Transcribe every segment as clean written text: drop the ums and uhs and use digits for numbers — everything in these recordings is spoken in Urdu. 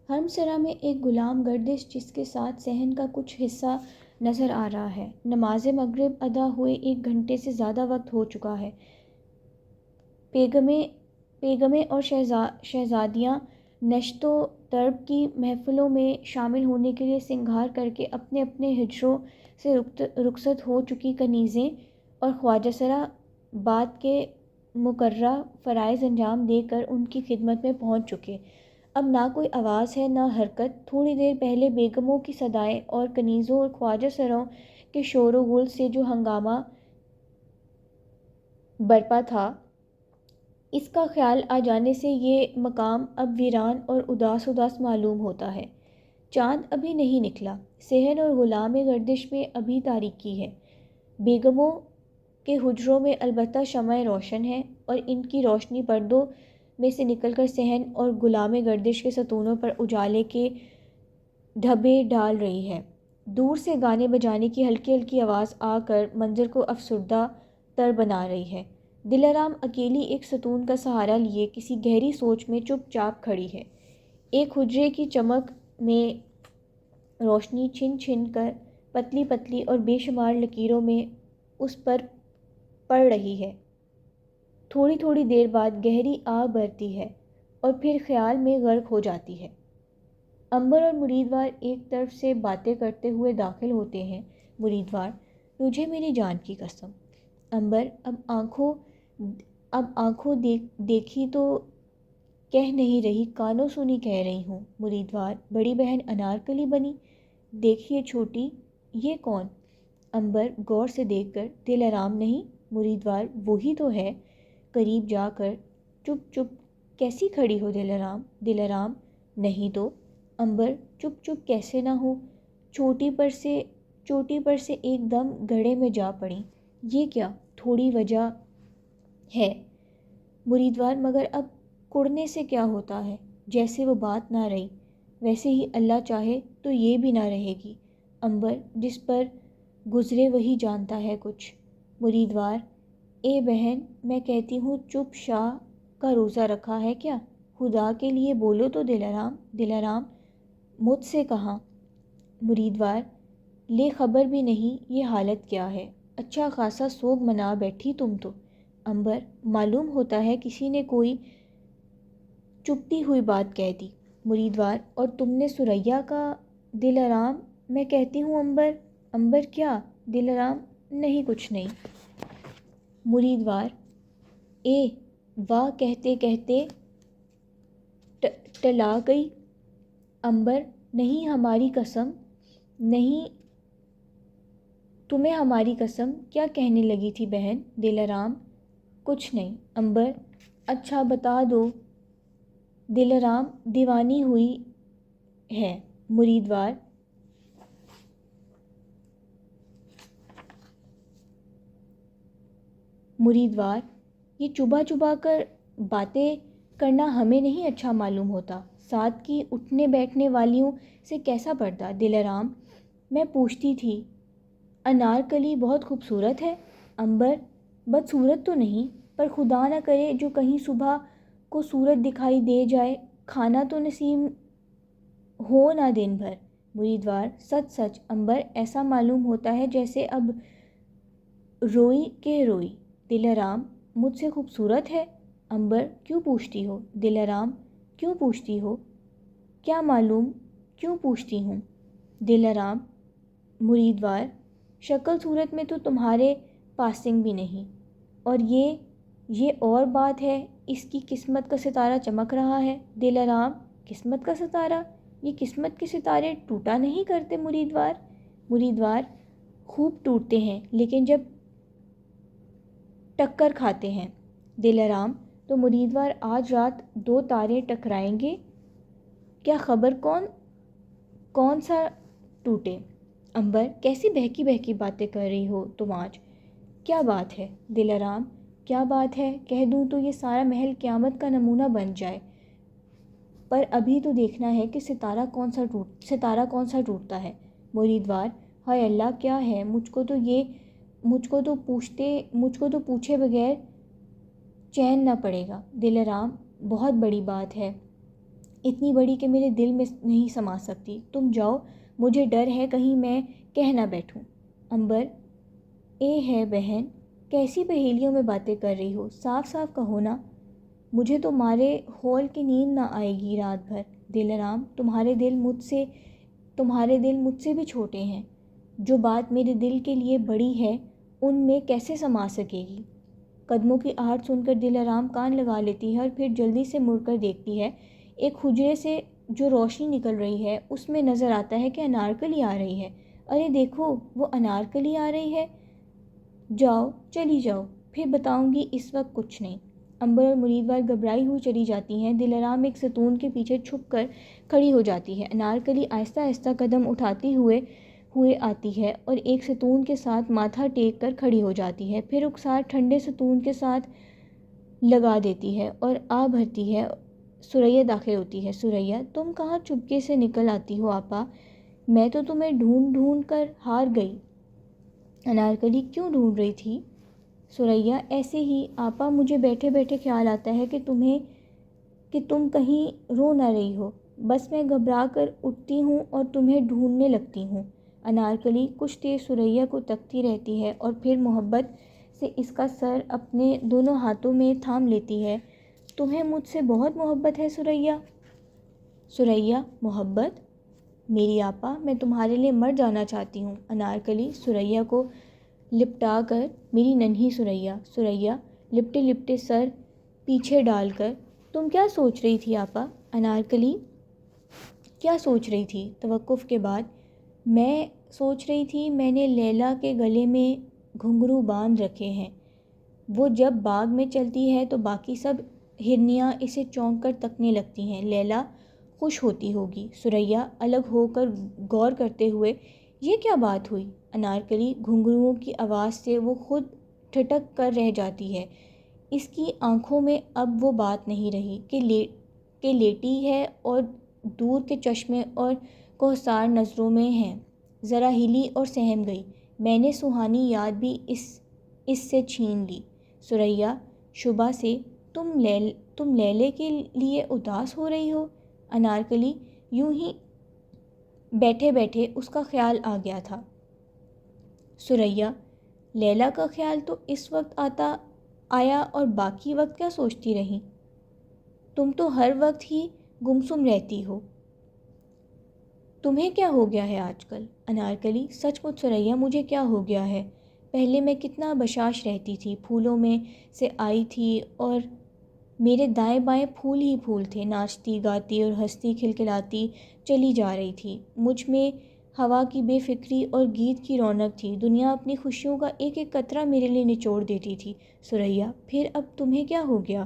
حرم سرا میں ایک غلام گردش جس کے ساتھ صحن کا کچھ حصہ نظر آ رہا ہے۔ نماز مغرب ادا ہوئے 1 گھنٹے سے زیادہ وقت ہو چکا ہے۔ بیگمیں اور شہزادیاں نشت و طرب کی محفلوں میں شامل ہونے کے لیے سنگھار کر کے اپنے اپنے حجروں سے رخصت ہو چکی کنیزیں اور خواجہ سرا بعد کے مقررہ فرائض انجام دے کر ان کی خدمت میں پہنچ چکے۔ اب نہ کوئی آواز ہے نہ حرکت۔ تھوڑی دیر پہلے بیگموں کی صدائیں اور کنیزوں اور خواجہ سراؤں کے شور و غل سے جو ہنگامہ برپا تھا، اس کا خیال آ جانے سے یہ مقام اب ویران اور اداس اداس معلوم ہوتا ہے۔ چاند ابھی نہیں نکلا۔ صحن اور غلام گردش میں ابھی تاریکی ہے۔ بیگموں کے حجروں میں البتہ شمع روشن ہے اور ان کی روشنی پردوں میں سے نکل کر صحن اور غلام گردش کے ستونوں پر اجالے کے دھبے ڈال رہی ہے۔ دور سے گانے بجانے کی ہلکی ہلکی آواز آ کر منظر کو افسردہ تر بنا رہی ہے۔ دلارام اکیلی ایک ستون کا سہارا لیے کسی گہری سوچ میں چپ چاپ کھڑی ہے۔ ایک حجرے کی چمک میں روشنی چھن چھن کر پتلی پتلی اور بے شمار لکیروں میں اس پر پڑ رہی ہے۔ تھوڑی تھوڑی دیر بعد گہری آہ بھرتی ہے اور پھر خیال میں غرق ہو جاتی ہے۔ عنبر اور مریدوار ایک طرف سے باتیں کرتے ہوئے داخل ہوتے ہیں۔ مریدوار: تجھے میری جان کی قسم۔ عنبر: اب آنکھوں دیکھی تو کہہ نہیں رہی، کانوں سنی کہہ رہی ہوں۔ مریدوار: بڑی بہن انارکلی بنی؟ دیکھیے چھوٹی، یہ کون؟ عنبر غور سے دیکھ کر: دلارام نہیں؟ مریدوار: وہی تو ہے۔ قریب جا کر: چپ چپ کیسی کھڑی ہو دلارام؟ دلارام: نہیں تو۔ عنبر: چپ چپ کیسے نہ ہوں؟ چوٹی پر سے ایک دم گڑھے میں جا پڑی۔ یہ کیا تھوڑی وجہ ہے؟ مریدوار: مگر اب کڑنے سے کیا ہوتا ہے؟ جیسے وہ بات نہ رہی، ویسے ہی اللہ چاہے تو یہ بھی نہ رہے گی۔ عنبر: جس پر گزرے وہی جانتا ہے کچھ۔ مریدوار: اے بہن، میں کہتی ہوں چپ شاہ کا روزہ رکھا ہے کیا؟ خدا کے لیے بولو تو دلارام۔ دلارام: مجھ سے کہاں؟ مریدوار: لے خبر بھی نہیں یہ حالت کیا ہے، اچھا خاصا سوگ منا بیٹھی تم تو۔ عنبر: معلوم ہوتا ہے کسی نے کوئی چپتی ہوئی بات کہہ دی۔ مریدوار: اور تم نے ثریا کا؟ دلارام: میں کہتی ہوں عنبر۔ عنبر: کیا؟ دلارام: نہیں کچھ نہیں۔ مریدوار: اے واہ کہتے کہتے ٹلا گئی۔ عنبر: نہیں ہماری قسم، نہیں تمہیں ہماری قسم، کیا کہنے لگی تھی بہن؟ دلارام: کچھ نہیں۔ عنبر: اچھا بتا دو۔ دلارام: دیوانی ہوئی ہے۔ مریدوار: یہ چبا چبا کر باتیں کرنا ہمیں نہیں اچھا معلوم ہوتا، ساتھ کی اٹھنے بیٹھنے والیوں سے کیسا پردہ؟ دلارام: میں پوچھتی تھی انارکلی بہت خوبصورت ہے۔ عنبر: بدصورت تو نہیں، پر خدا نہ کرے جو کہیں صبح کو صورت دکھائی دے جائے، کھانا تو نصیب ہو نہ دن بھر۔ مریدوار: سچ سچ۔ عنبر: ایسا معلوم ہوتا ہے جیسے اب روئی کہ روئی۔ دلارام: مجھ سے خوبصورت ہے؟ عنبر: کیوں پوچھتی ہو؟ دلارام: کیوں پوچھتی ہو؟ کیا معلوم کیوں پوچھتی ہوں؟ دلارام: مریدوار: شکل صورت میں تو تمہارے پاسنگ بھی نہیں، اور یہ اور بات ہے اس کی قسمت کا ستارہ چمک رہا ہے۔ دلارام: قسمت کا ستارہ؟ یہ قسمت کے ستارے ٹوٹا نہیں کرتے مریدوار۔ مریدوار: خوب ٹوٹتے ہیں لیکن جب ٹکر کھاتے ہیں۔ دلارام: تو مریدوار آج رات 2 تارے ٹکرائیں گے، کیا خبر کون سا ٹوٹے؟ عنبر: کیسی بہکی بہکی باتیں کر رہی ہو تم آج، کیا بات ہے؟ دلارام: کیا بات ہے؟ کہہ دوں تو یہ سارا محل قیامت کا نمونہ بن جائے، پر ابھی تو دیکھنا ہے کہ ستارہ کون سا ٹوٹتا ہے۔ مریدوار: ہائے اللہ کیا ہے، مجھ کو تو پوچھے بغیر چین نہ پڑے گا۔ دلارام: بہت بڑی بات ہے، اتنی بڑی کہ میرے دل میں نہیں سما سکتی. تم جاؤ، مجھے ڈر ہے کہیں میں کہہ نہ بیٹھوں. عنبر: اے ہے بہن، کیسی پہیلیوں میں باتیں کر رہی ہو، صاف صاف کہو نا. مجھے تو مارے ہول کی نیند نہ آئے گی رات بھر. دلارام: تمہارے دل مجھ سے بھی چھوٹے ہیں. جو بات میرے دل کے لیے بڑی ہے ان میں کیسے سما سکے گی. قدموں کی آہٹ سن کر دلارام کان لگا لیتی ہے اور پھر جلدی سے مڑ کر دیکھتی ہے. ایک حجرے سے جو روشنی نکل رہی ہے اس میں نظر آتا ہے کہ انارکلی آ رہی ہے. ارے دیکھو، وہ انارکلی آ رہی ہے. جاؤ، چلی جاؤ، پھر بتاؤں گی، اس وقت کچھ نہیں. عنبر اور مریدوار گھبرائی ہوئی چلی جاتی ہیں. دلارام ایک ستون کے پیچھے چھپ کر کھڑی ہو جاتی ہے. انارکلی آہستہ آہستہ قدم اٹھاتی ہوئے آتی ہے اور ایک ستون کے ساتھ ماتھا ٹیک کر کھڑی ہو جاتی ہے. پھر رخسار ٹھنڈے ستون کے ساتھ لگا دیتی ہے اور آ بھرتی ہے. ثریا داخل ہوتی ہے. ثریا: تم کہاں چپکے سے نکل آتی ہو آپا؟ میں تو تمہیں ڈھونڈ ڈھونڈ کر ہار گئی. انارکلی: کیوں ڈھونڈ رہی تھی؟ ثریا: ایسے ہی آپا، مجھے بیٹھے بیٹھے خیال آتا ہے کہ تم کہیں رو نہ رہی ہو. بس میں گھبرا کر اٹھتی ہوں اور تمہیں ڈھونڈنے لگتی ہوں. انارکلی کچھ دیر ثریا کو تکتی رہتی ہے اور پھر محبت سے اس کا سر اپنے دونوں ہاتھوں میں تھام لیتی ہے. تمہیں مجھ سے بہت محبت ہے ثریا؟ ثریا: محبت؟ میری آپا، میں تمہارے لیے مر جانا چاہتی ہوں. انارکلی ثریا کو لپٹا کر: میری ننھی ثریا. ثریا لپٹے لپٹے سر پیچھے ڈال کر: تم کیا سوچ رہی تھی آپا؟ انارکلی: کیا سوچ رہی تھی؟ توقف کے بعد: میں سوچ رہی تھی میں نے لیلا کے گلے میں گھنگرو باندھ رکھے ہیں. وہ جب باغ میں چلتی ہے تو باقی سب ہرنیاں اسے چونک کر تکنے لگتی ہیں. لیلا خوش ہوتی ہوگی. ثریا الگ ہو کر غور کرتے ہوئے: یہ کیا بات ہوئی؟ انارکلی گھنگروؤں کی آواز سے وہ خود ٹھٹک کر رہ جاتی ہے. اس کی آنکھوں میں اب وہ بات نہیں رہی کہ لیٹی ہے اور دور کے چشمے اور کوہسار نظروں میں ہیں. ذرا ہلی اور سہم گئی. میں نے سہانی یاد بھی اس سے چھین لی. ثریا شبہ سے: تم لیلے کے لیے اداس ہو رہی ہو؟ انارکلی: یوں ہی بیٹھے بیٹھے اس کا خیال آ گیا تھا. ثریا: لیلا کا خیال تو اس وقت آیا اور باقی وقت کیا سوچتی رہی؟ تم تو ہر وقت ہی گمسم رہتی ہو. تمہیں کیا ہو گیا ہے آج کل؟ انارکلی: سچ مچ ثریا، مجھے کیا ہو گیا ہے؟ پہلے میں کتنا بشاش رہتی تھی، پھولوں میں سے آئی تھی اور میرے دائیں بائیں پھول ہی پھول تھے. ناچتی گاتی اور ہنستی کھلکھلاتی چلی جا رہی تھی. مجھ میں ہوا کی بے فکری اور گیت کی رونق تھی. دنیا اپنی خوشیوں کا ایک ایک قطرہ میرے لیے نچوڑ دیتی تھی. ثریا: پھر اب تمہیں کیا ہو گیا؟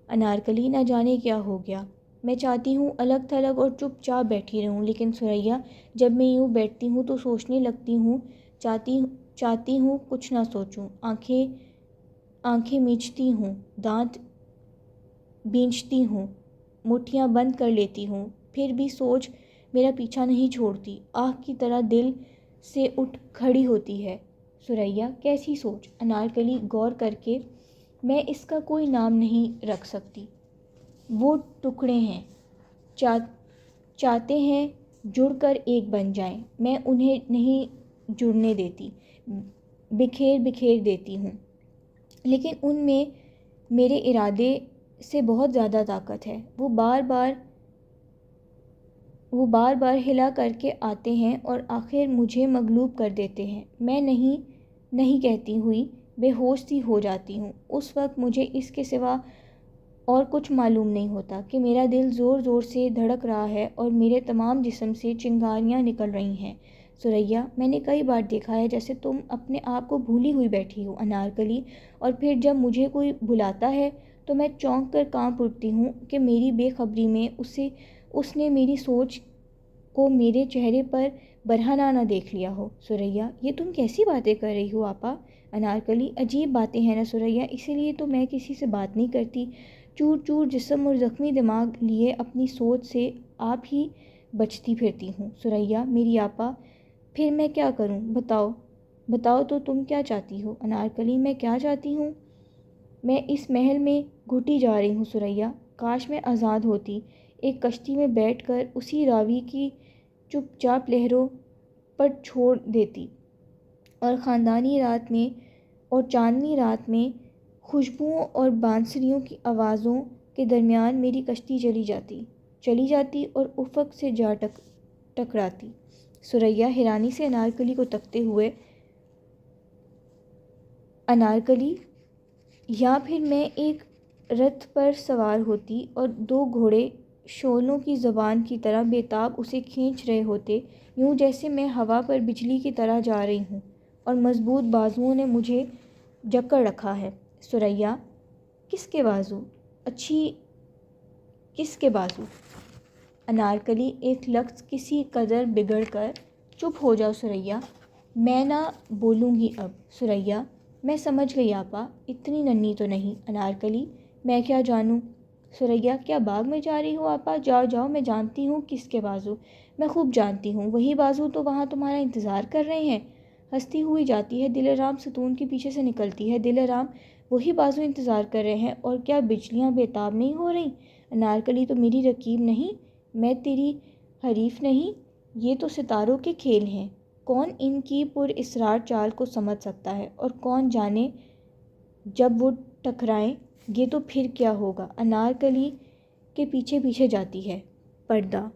انارکلی: نہ جانے کیا ہو گیا. میں چاہتی ہوں الگ تھلگ اور چپ چاپ بیٹھی رہوں، لیکن ثریا جب میں یوں بیٹھتی ہوں تو سوچنے لگتی ہوں. چاہتی ہوں کچھ نہ سوچوں. آنکھیں میچتی ہوں، دانت بینچتی ہوں، مٹھیاں بند کر لیتی ہوں، پھر بھی سوچ میرا پیچھا نہیں چھوڑتی. آگ کی طرح دل سے اٹھ کھڑی ہوتی ہے. ثریا: کیسی سوچ؟ انارکلی غور کر کے: میں اس کا کوئی نام نہیں رکھ سکتی. وہ ٹکڑے ہیں، چاہتے ہیں جڑ کر ایک بن جائیں. میں انہیں نہیں جڑنے دیتی، بکھیر دیتی ہوں. لیکن ان میں میرے ارادے سے بہت زیادہ طاقت ہے. وہ بار بار ہلا کر کے آتے ہیں اور آخر مجھے مغلوب کر دیتے ہیں. میں نہیں کہتی ہوئی بے ہوش سی ہو جاتی ہوں. اس وقت مجھے اس کے سوا اور کچھ معلوم نہیں ہوتا کہ میرا دل زور زور سے دھڑک رہا ہے اور میرے تمام جسم سے چنگاریاں نکل رہی ہیں. ثریا: میں نے کئی بار دیکھا ہے جیسے تم اپنے آپ کو بھولی ہوئی بیٹھی ہو. انارکلی: اور پھر جب مجھے کوئی بلاتا ہے تو میں چونک کر کانپ اٹھتی ہوں کہ میری بے خبری میں اس نے میری سوچ کو میرے چہرے پر برہنہ نہ دیکھ لیا ہو. ثریا: یہ تم کیسی باتیں کر رہی ہو آپا؟ انارکلی: عجیب باتیں ہیں نا ثریا، اسی لیے تو میں کسی سے بات نہیں کرتی. چور چور جسم اور زخمی دماغ لیے اپنی سوچ سے آپ ہی بچتی پھرتی ہوں. ثریا: میری آپا، پھر میں کیا کروں؟ بتاؤ تو تم کیا چاہتی ہو؟ انارکلی: میں کیا چاہتی ہوں؟ میں اس محل میں گھٹی جا رہی ہوں ثریا. کاش میں آزاد ہوتی، ایک کشتی میں بیٹھ کر اسی راوی کی چپ چاپ لہروں پر چھوڑ دیتی، اور خاندانی رات میں اور چاندنی رات میں خوشبوؤں اور بانسریوں کی آوازوں کے درمیان میری کشتی چلی جاتی اور افق سے جا ٹکراتی۔ ثریا حیرانی سے انارکلی کو تکتے ہوئے، انارکلی، یا پھر میں ایک رتھ پر سوار ہوتی اور دو گھوڑے شعلوں کی زبان کی طرح بے تاب اسے کھینچ رہے ہوتے، یوں جیسے میں ہوا پر بجلی کی طرح جا رہی ہوں اور مضبوط بازوؤں نے مجھے جکڑ رکھا ہے۔ ثریا: کس کے بازو؟ اچھی، کس کے بازو؟ انارکلی ایک لفظ کسی قدر بگڑ کر: چپ ہو جاؤ ثریا، میں نہ بولوں گی اب۔ ثریا: میں سمجھ گئی آپا، اتنی ننھی تو نہیں۔ انارکلی: میں کیا جانوں؟ ثریا: کیا باغ میں جا رہی ہو آپا؟ جاؤ جاؤ، میں جانتی ہوں کس کے بازو، میں خوب جانتی ہوں، وہی بازو تو وہاں تمہارا انتظار کر رہے ہیں۔ ہنستی ہوئی جاتی ہے دل آرام ستون کے پیچھے سے نکلتی ہے۔ دل آرام، وہی بازو انتظار کر رہے ہیں، اور کیا بجلیاں بے تاب نہیں ہو رہیں؟ انارکلی: تو میری رقیب نہیں، میں تیری حریف نہیں، یہ تو ستاروں کے کھیل ہیں، کون ان کی پر اسرار چال کو سمجھ سکتا ہے، اور کون جانے جب وہ ٹکرائیں گے تو پھر کیا ہوگا۔ انارکلی کے پیچھے پیچھے جاتی ہے۔ پردہ